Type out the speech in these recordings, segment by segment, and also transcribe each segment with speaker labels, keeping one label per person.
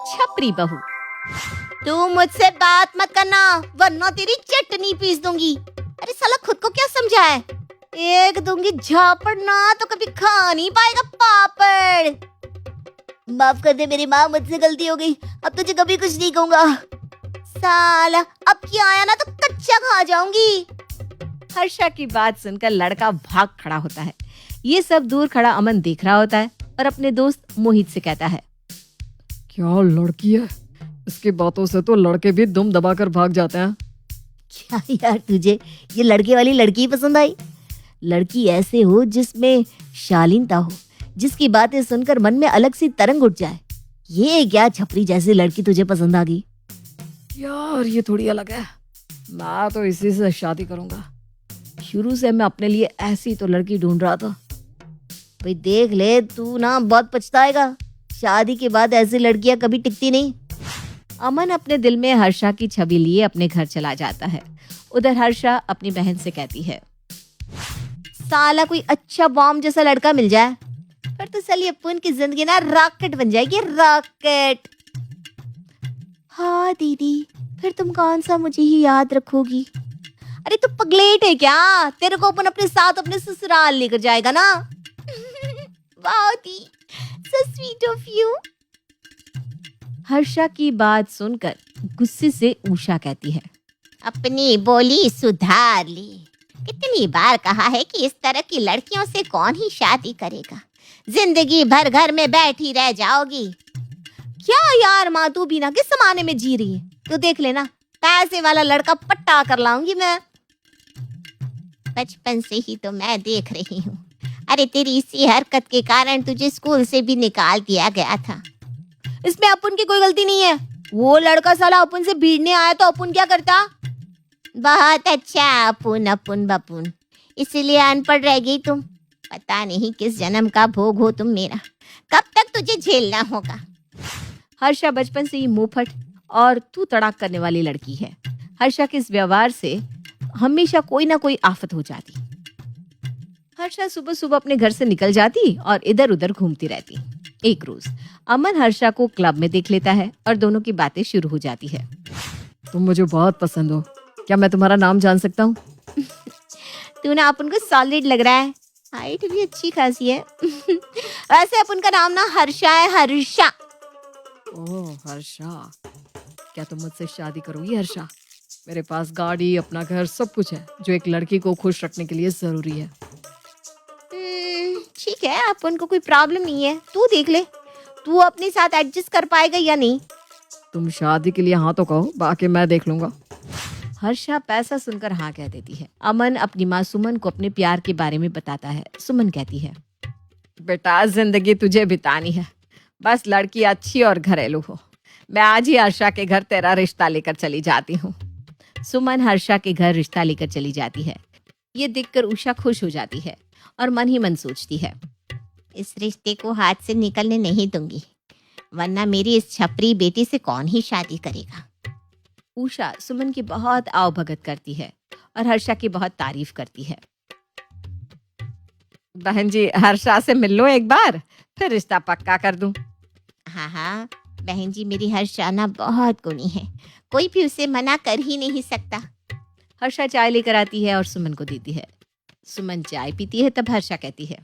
Speaker 1: छपरी बहू। तू मुझसे बात मत करना वरना तेरी चटनी पीस दूंगी। अरे साला खुद को क्या समझा है? एक दूंगी झापड़ ना तो कभी खा नहीं पाएगा पापड़। माफ कर दे मेरी माँ, मुझसे गलती हो गई, अब तुझे कभी कुछ नहीं कहूंगा। साला अब क्या आया ना तो कच्चा खा जाऊंगी। हर्षा की बात सुनकर लड़का भाग खड़ा होता है। ये सब दूर खड़ा अमन देख रहा होता है और अपने दोस्त मोहित से कहता है,
Speaker 2: क्या लड़की है, इसकी बातों से तो लड़के भी दुम दबाकर भाग जाते हैं।
Speaker 1: क्या यार तुझे ये लड़के वाली लड़की पसंद आई? लड़की ऐसे हो जिसमें शालीनता हो, जिसकी बातें सुनकर मन में अलग सी तरंग उठ जाए। ये क्या छपरी जैसी लड़की तुझे पसंद आ गई?
Speaker 2: यार ये थोड़ी अलग है, मैं तो इसी से शादी करूंगा। शुरू से मैं अपने लिए ऐसी तो लड़की ढूंढ रहा था।
Speaker 1: भाई देख ले, तू ना बहुत पछताएगा। शादी के बाद ऐसी लड़कियां कभी टिकती नहीं। अमन अपने दिल में हर्षा की छवि लिए अपने घर चला जाता है। उधर हर्षा अपनी बहन से कहती है, साला कोई अच्छा बॉम्ब जैसा लड़का मिल जाए फिर तो साली अपन की जिंदगी ना रॉकेट बन जाएगी, रॉकेट। हाँ दीदी, फिर तुम कौन सा मुझे ही याद रखोगी? अरे तू पगलेट है क्या? तेरे को अपन अपने साथ अपने ससुराल लेकर जाएगा ना। वाह दी, so sweet of you। Harsha की बात सुनकर गुस्से से उषा कहती है, अपनी बोली सुधार ली। कितनी बार कहा है कि इस तरह की लड़कियों से कौन ही शादी करेगा, जिंदगी भर घर में बैठी रह जाओगी। क्या यार माँ, तू भी ना किस जमाने में जी रही है? तो देख लेना, पैसे वाला लड़का पट्टा कर लाऊंगी मैं। बचपन से ही तो मैं देख रही हूँ। अरे तेरी इसी हरकत के कारण तुझे स्कूल से भी निकाल दिया गया था। इसमें अपन की कोई गलती नहीं है। वो लड़का साला अपन से भिड़ने आया तो अपन क्या करता? बहुत अच्छा, अपुन अपुन बपुन, इसीलिए अनपढ़ रह गई तुम। पता नहीं किस जन्म का भोग हो तुम मेरा, कब तक तुझे झेलना होगा। हर्षा बचपन से ही मुंहफट और तू तड़ाक करने वाली लड़की है। हर्षा के इस व्यवहार से हमेशा कोई ना कोई आफत हो जाती। हर्षा सुबह सुबह अपने घर से निकल जाती और इधर उधर घूमती रहती। एक रोज अमन हर्षा को क्लब में देख लेता है और दोनों की बातें शुरू हो जाती है।
Speaker 2: तुम मुझे बहुत पसंद हो, क्या मैं तुम्हारा नाम जान सकता हूँ?
Speaker 1: तू ना अपन को सॉलिड लग रहा है, हाइट भी अच्छी खासी है। वैसे अपन का नाम ना हर्षा है, हर्षा।
Speaker 2: ओह हर्षा, क्या तुम मुझसे शादी करोगी हर्षा? मेरे पास गाड़ी, अपना घर, सब कुछ है जो एक लड़की को खुश रखने के लिए जरूरी है।
Speaker 1: ठीक है, अपन को कोई प्रॉब्लम नहीं है। तू देख ले, तू अपने साथ एडजस्ट कर पाएगा या नहीं।
Speaker 2: तुम शादी के लिए हाँ तो कहो, बाकी मैं देख लूंगा।
Speaker 1: हर्षा पैसा सुनकर हाँ कह देती है। अमन अपनी माँ सुमन को अपने प्यार के बारे में बताता है। सुमन कहती है,
Speaker 2: बेटा जिंदगी तुझे बितानी है, बस लड़की अच्छी और घरेलू हो। मैं आज ही हर्षा के घर तेरा रिश्ता लेकर चली जाती हूँ।
Speaker 1: सुमन हर्षा के घर रिश्ता लेकर चली जाती है। ये देखकर उषा खुश हो जाती है और मन ही मन सोचती है, इस रिश्ते को हाथ से निकलने नहीं दूंगी, वरना मेरी इस छपरी बेटी से कौन ही शादी करेगा। उषा सुमन की बहुत आवभगत करती है और हर्षा की बहुत तारीफ करती है।
Speaker 2: बहन जी हर्षा से मिल लो एक बार, फिर रिश्ता पक्का कर दूं।
Speaker 1: हाँ हाँ बहन जी, मेरी हर्षा ना बहुत गुणी है, कोई भी उसे मना कर ही नहीं सकता। हर्षा चाय लेकर आती है और सुमन को देती है। सुमन चाय पीती है, तब हर्षा कहती है,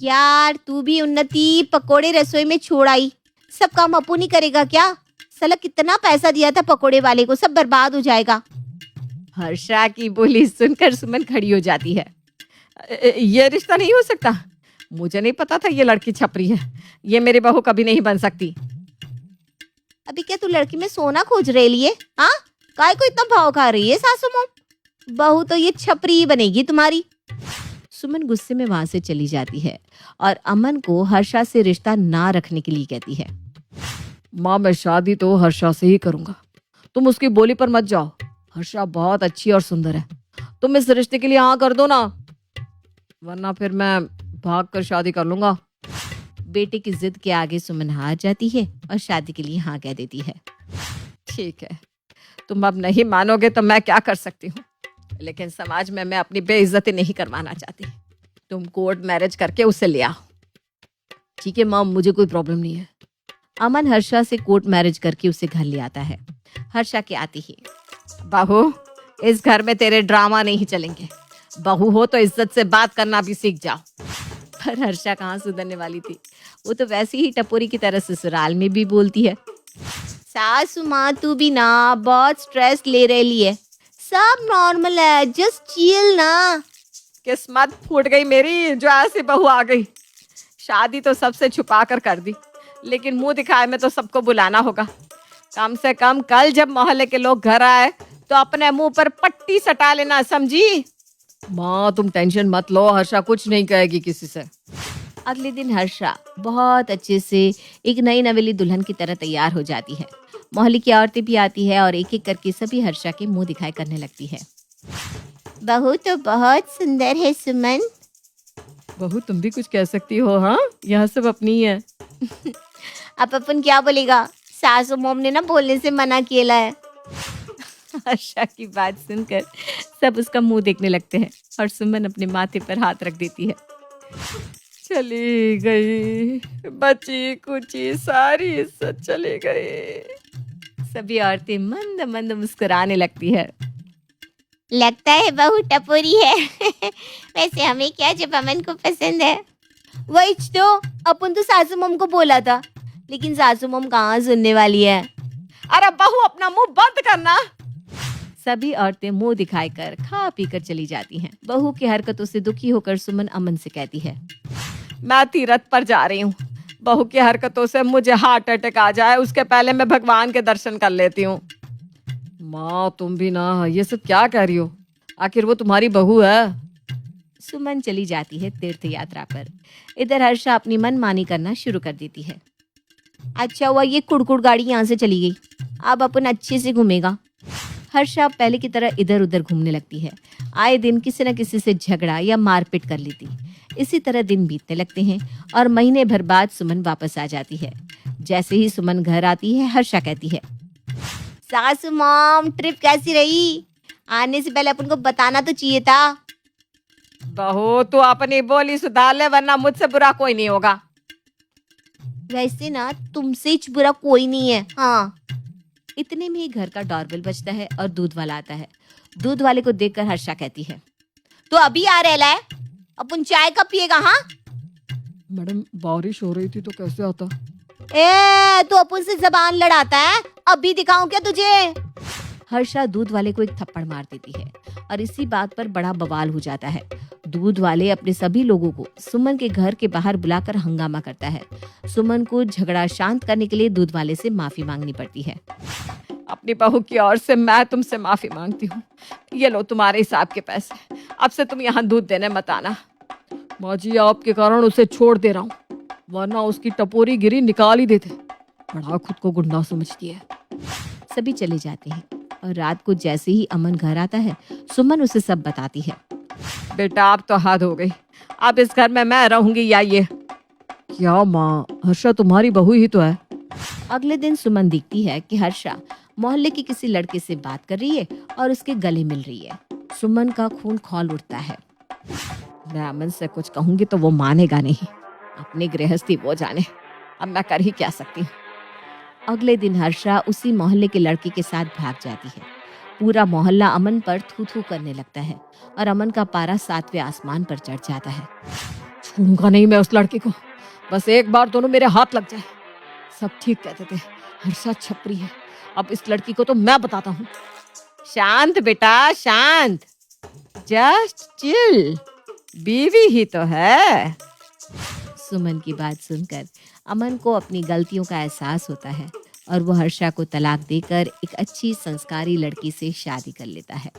Speaker 1: यार तू भी उन्नति पकोड़े रसोई में छोड़ आई, सब काम अपू नहीं करेगा क्या? साला कितना पैसा दिया था पकोड़े वाले को, सब बर्बाद हो जाएगा।
Speaker 2: हर्षा की बोली सुनकर सुमन खड़ी हो जाती है। ये रिश्ता नहीं हो सकता, मुझे नहीं पता था ये लड़की छपरी है, ये मेरी बहू कभी नहीं बन सकती।
Speaker 1: अभी क्या तू लड़की में सोना खोज रही है? हाँ, काय को इतना भाव खा रही है सासू माँ? बहू तो ये छपरी ही बनेगी तुम्हारी। सुमन गुस्से में वहां से चली जाती है और अमन को हर्षा से रिश्ता ना रखने के लिए कहती है।
Speaker 2: माँ मैं शादी तो हर्षा से ही करूंगा, तुम उसकी बोली पर मत जाओ। हर्षा बहुत अच्छी और सुंदर है, तुम इस रिश्ते के लिए हाँ कर दो ना, वरना फिर मैं भाग कर शादी कर लूंगा।
Speaker 1: बेटे की जिद के आगे सुमन हार जाती है और शादी के लिए हाँ कह देती है।
Speaker 2: ठीक है, तुम अब नहीं मानोगे तो मैं क्या कर सकती हूँ, लेकिन समाज में मैं अपनी बेइज्जती नहीं करवाना चाहती। तुम कोर्ट मैरिज करके उसे ले आओ।
Speaker 1: ठीक है माँ, मुझे कोई प्रॉब्लम नहीं है। अमन हर्षा से कोर्ट मैरिज करके उसे घर ले आता है। हर्षा के आते ही, बहू, इस घर में तेरे ड्रामा नहीं चलेंगे। बहू हो तो इज्जत से बात करना भी सीख जाओ। पर हर्षा कहाँ सुधरने वाली थी। वो तो वैसे ही टपोरी की तरह ससुराल में भी बोलती है, सासू माँ तू भी ना बहुत स्ट्रेस ले रही है, सब नॉर्मल है, जस्ट चिल ना। किस्मत फूट गई मेरी जो ऐसी बहू आ गई। शादी तो सबसे छुपा कर दी, लेकिन मुंह दिखाए में तो सबको बुलाना होगा। कम से कम कल जब मोहल्ले के लोग घर आए तो अपने मुंह पर पट्टी सटा लेना, समझी?
Speaker 2: माँ तुम टेंशन मत लो, हर्षा कुछ नहीं कहेगी किसी से।
Speaker 1: अगले दिन हर्षा बहुत अच्छे से एक नई नवेली दुल्हन की तरह तैयार हो जाती है। मोहल्ले की औरतें भी आती है और एक एक करके सभी हर्षा के मुंह दिखाई करने लगती है। बहू तो बहुत सुंदर है सुमन।
Speaker 2: बहू तुम भी कुछ कह सकती हो। हाँ, यह सब अपनी ही है।
Speaker 1: अब अपन क्या बोलेगा, सासू मोम ने ना बोलने से मना किया है। हर्षा की बात सुनकर सब उसका मुंह देखने लगते हैं और सुमन अपने माथे पर हाथ रख देती है।
Speaker 2: चली गई बची कुची सारी इज्जत चली गई।
Speaker 1: सभी औरतें मंद मंद मुस्कुराने लगती है। लगता है बहू टपोरी है। वैसे हमें क्या, जब अमन को पसंद है। वही तो, अपन तो सासू मम को बोला था, लेकिन सासू मम कहाँ सुनने वाली है।
Speaker 2: अरे बहू अपना मुंह बंद करना।
Speaker 1: सभी औरतें मुंह दिखाई कर खा पी कर चली जाती हैं। बहू की हरकतों से दुखी होकर सुमन अमन से कहती है,
Speaker 2: मैं तीरथ पर जा रही हूँ। बहू की हरकतों से मुझे हार्ट अटैक आ जाए उसके पहले मैं भगवान के दर्शन कर लेती हूँ। माँ तुम भी ना ये सब क्या कह रही हो, आखिर वो तुम्हारी बहू है।
Speaker 1: सुमन चली जाती है तीर्थ यात्रा पर। इधर हर्षा अपनी मनमानी करना शुरू कर देती है। अच्छा हुआ ये कुड़कुड़ गाड़ी यहाँ से चली गई, अब अपन अच्छे से घूमेगा। हर्षा पहले की तरह इधर उधर घूमने लगती है। आए दिन किसी न किसी से झगड़ा या मारपीट कर लेती। इसी तरह दिन बीतने लगते हैं और महीने भर बाद सुमन वापस आ जाती है। जैसे ही सुमन घर आती है, हर्षा कहती है, सासू मॉम ट्रिप कैसी रही? आने से पहले अपन को बताना तो चाहिए था।
Speaker 2: बहू तू अपनी बोली सुधार ले, वरना मुझसे बुरा कोई नहीं होगा।
Speaker 1: वैसे ना तुमसे ही बुरा कोई नहीं है। हाँ। इतने में ही घर का डोरबेल बजता है और दूध वाला आता है। दूध वाले को देखकर हर्षा कहती है, तो अभी आ रहा है, अपन चाय कब पिएगा? हाँ
Speaker 2: मैडम बारिश हो रही थी तो कैसे आता।
Speaker 1: ए तो अपन से जबान लड़ाता है, अभी दिखाऊं क्या तुझे? हर्षा दूध वाले को एक थप्पड़ मार देती है और इसी बात पर बड़ा बवाल हो जाता है। दूध वाले अपने सभी लोगों को सुमन के घर के बाहर बुलाकर हंगामा करता है। सुमन को झगड़ा शांत करने के लिए दूध वाले से माफी मांगनी पड़ती है।
Speaker 2: अपनी बहू की ओर से मैं तुमसे माफी मांगती हूँ। ये लो तुम्हारे हिसाब के पैसे, अब से तुम यहाँ दूध देने मत आना। माँ जी आपके कारण उसे छोड़ दे रहा हूँ, वरना उसकी टपोरी गिरी निकाल ही देते। बड़ा खुद को गुंडा समझती है।
Speaker 1: सभी चले जाते हैं और रात को जैसे ही अमन घर आता है, सुमन उसे सब बताती है।
Speaker 2: बेटा अब तो हद हो गई, अब इस घर में मैं रहूंगी या ये? क्या माँ, हर्षा तुम्हारी बहू ही तो है।
Speaker 1: अगले दिन सुमन देखती है कि हर्षा मोहल्ले के किसी लड़के से बात कर रही है और उसके गले मिल रही है। सुमन का खून खौल उठता है।
Speaker 2: मैं अमन से कुछ कहूंगी तो वो मानेगा नहीं, अपनी गृहस्थी वो जाने, अब मैं कर ही क्या सकती हूँ।
Speaker 1: अगले दिन हर्षा उसी मोहल्ले के लड़के के साथ भाग जाती है। पूरा मोहल्ला अमन पर थू थू करने लगता है और अमन का पारा 7वें आसमान पर चढ़ जाता है।
Speaker 2: छोड़ूंगा नहीं मैं उस लड़के को, बस एक बार दोनों मेरे हाथ लग जाए। सब ठीक कहते थे, हर्षा छपरी है, अब इस लड़की को तो मैं बताता हूँ।
Speaker 1: शांत बेटा शांत,
Speaker 2: जस्ट चिल, बीवी ही तो है।
Speaker 1: सुमन की बात सुनकर अमन को अपनी गलतियों का एहसास होता है और वो हर्षा को तलाक देकर एक अच्छी संस्कारी लड़की से शादी कर लेता है।